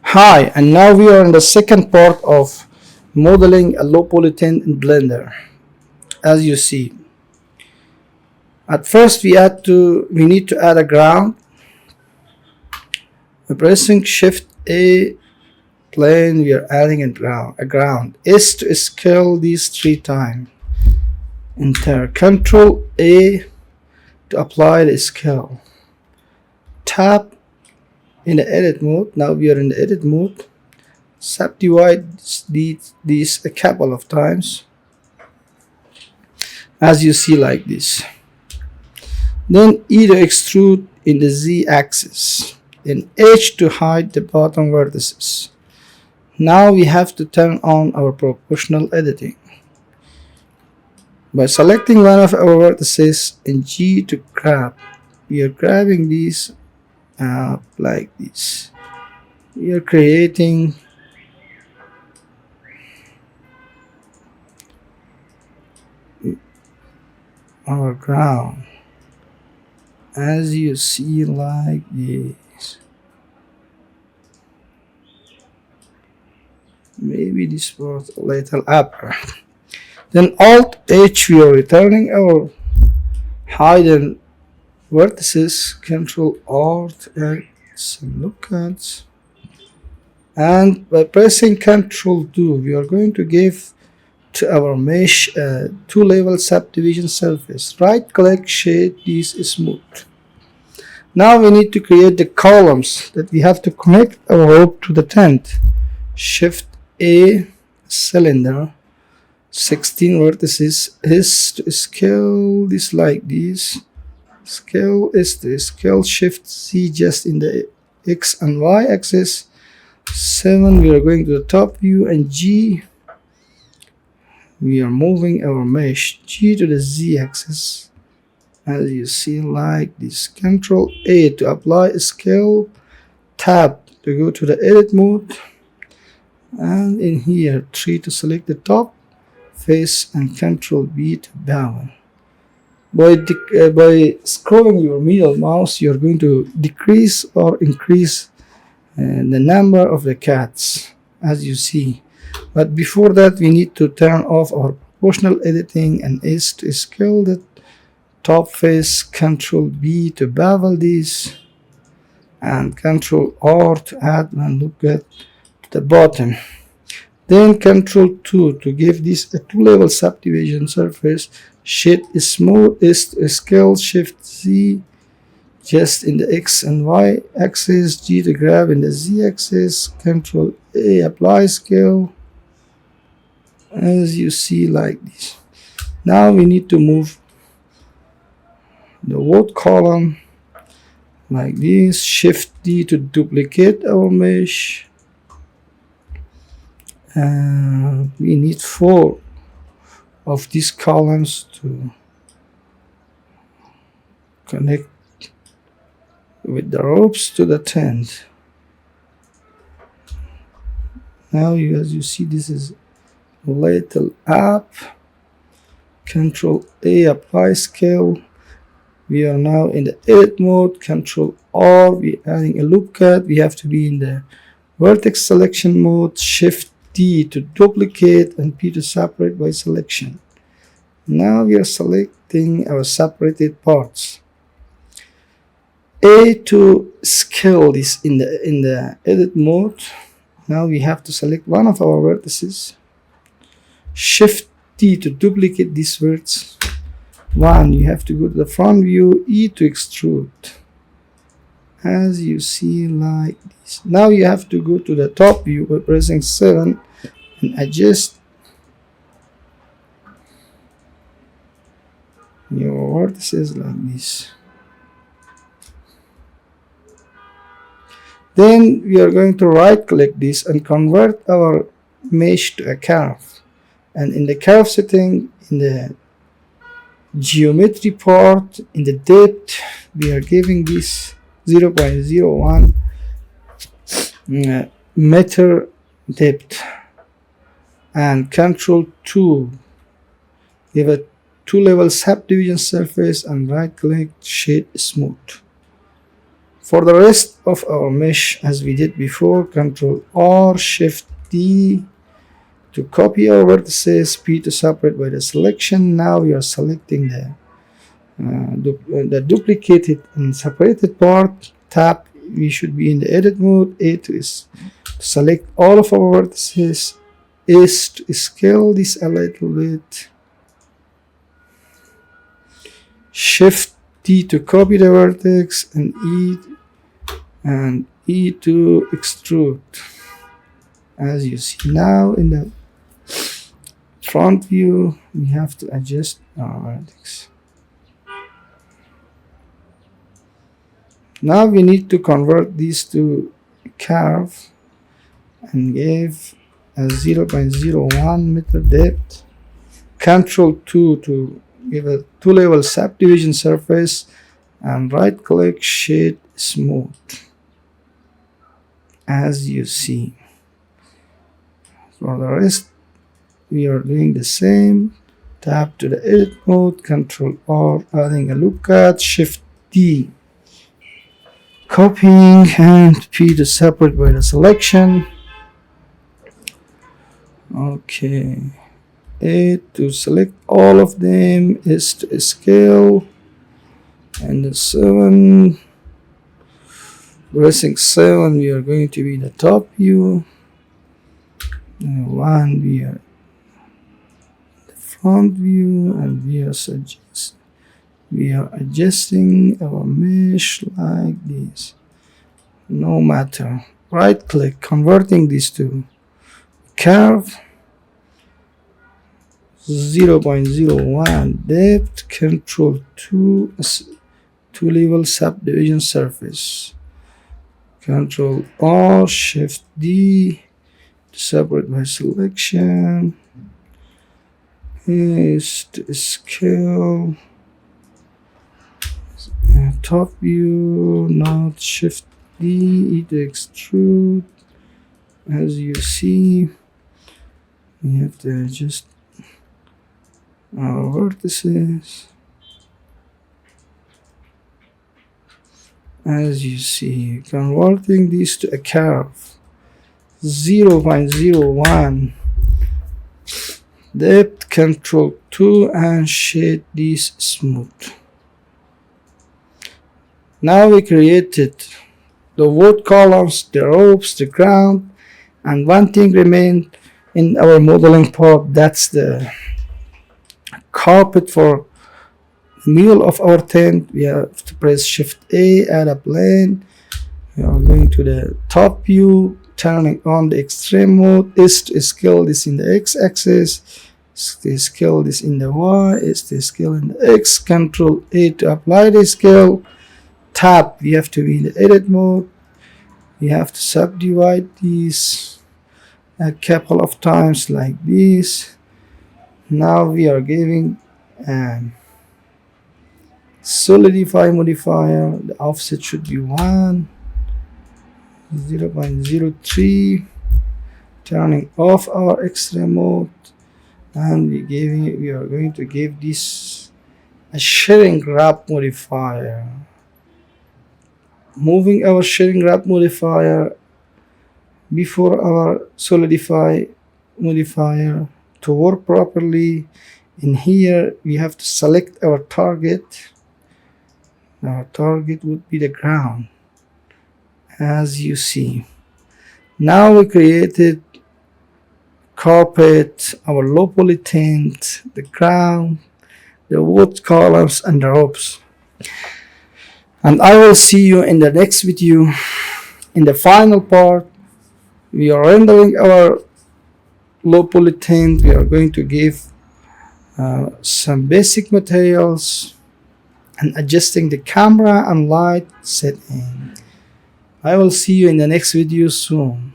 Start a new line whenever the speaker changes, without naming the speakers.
Hi, and now we are in the second part of modeling a low polythene in Blender. As you see, at first we need to add a ground. By pressing Shift A plane, we are adding a ground. S to scale these 3 times. Enter Control A to apply the scale. Tap in the edit mode. Now we are in the edit mode. Subdivide these a couple of times, as you see, like this. Then E to extrude in the Z axis. Then H to hide the bottom vertices. Now we have to turn on our proportional editing. By selecting one of our vertices and G to grab, we are grabbing these up like this. We are creating our ground, as you see, like this. Maybe this was a little upper. Then Alt H, we are returning our hidden vertices. Control Alt X and look at. And by pressing Control D, we are going to give to our mesh a 2-level subdivision surface. Right click, shade this smooth. Now we need to create the columns that we have to connect our rope to the tent. Shift A, cylinder, 16 vertices, is to scale this like this. Scale is to scale, Shift C just in the X and Y axis. 7, we are going to the top view, and G, we are moving our mesh. G to the Z axis, as you see, like this. Control A to apply a scale. Tab to go to the edit mode, and in here 3 to select the top face, and Control B to bevel. By scrolling your middle mouse, you are going to decrease or increase the number of the cats, as you see. But before that, we need to turn off our proportional editing, and S to scale the top face, Control B to bevel this, and Control R to add and look at the bottom. Then Control 2 to give this a 2-level subdivision surface. Shift smooth is to scale, Shift Z just in the X and Y axis, G to grab in the Z axis, Control A, apply scale, as you see, like this. Now we need to move the wood column like this. Shift D to duplicate our mesh. We need 4 of these columns to connect with the ropes to the tent. Now as you see, this is a little up. Control A, apply scale. We are now in the edit mode. Control R, we are adding a loop cut. We have to be in the vertex selection mode. Shift D to duplicate, and P to separate by selection. Now we are selecting our separated parts. A to scale this in the edit mode. Now we have to select one of our vertices. Shift D to duplicate this vertex. 1, you have to go to the front view. E to extrude, as you see, like this. Now you have to go to the top view by pressing 7 and adjust your vertices like this. Then we are going to right click this and convert our mesh to a curve. And in the curve setting, in the geometry part, in the depth, we are giving this 0.01 meter depth, and Control 2, give a 2-level subdivision surface, and right click, shade smooth. For the rest of our mesh, as we did before, Control R, Shift D to copy our vertices, P to separate by the selection. Now we are selecting the duplicated and separated part. Tap, we should be in the edit mode. A to select all of our vertices. Is to scale this a little bit. Shift D to copy the vertex, and E to extrude. As you see now in the front view, we have to adjust our vertex. Now we need to convert these to curve and give a 0.01 meter depth. Control 2 to give a 2-level subdivision surface, and right click, shade smooth. As you see, for the rest we are doing the same. Tap to the edit mode, Control R, adding a loop cut, Shift D, copying, and P to separate by the selection. Okay, A to select all of them, is to scale, and the 7, pressing 7, we are going to be the top view. 1, we are the front view, and we are adjusting our mesh like this. No matter. Right click, converting these to curve, 0.01 depth, Control 2, 2-level subdivision surface. Control R, Shift D to separate by selection. Is to scale. Top view, not Shift D, E to extrude. As you see, we have to adjust our vertices. As you see, converting this to a curve, 0.01 depth, Control 2, and shade this smooth. Now we created the wood columns, the ropes, the ground, and one thing remained in our modeling part, that's the carpet for the middle of our tent. We have to press Shift A, add a plane. We are going to the top view, turning on the extreme mode. Is to scale this in the x-axis, to scale this in the y, is to scale in the x. Control A to apply the scale. Tap, we have to be in the edit mode. We have to subdivide these a couple of times like this. Now we are giving solidify modifier. The offset should be 0.03. Turning off our extreme mode, and we are going to give this a sharing wrap modifier. Moving our sharing wrap modifier before our solidify modifier to work properly. In here we have to select our target. Our target would be the ground, as you see. Now we created carpet, our low poly tent, the ground, the wood columns, and the ropes. And I will see you in the next video. In the final part, we are rendering our low poly tent. We are going to give some basic materials and adjusting the camera and light setting. I will see you in the next video soon.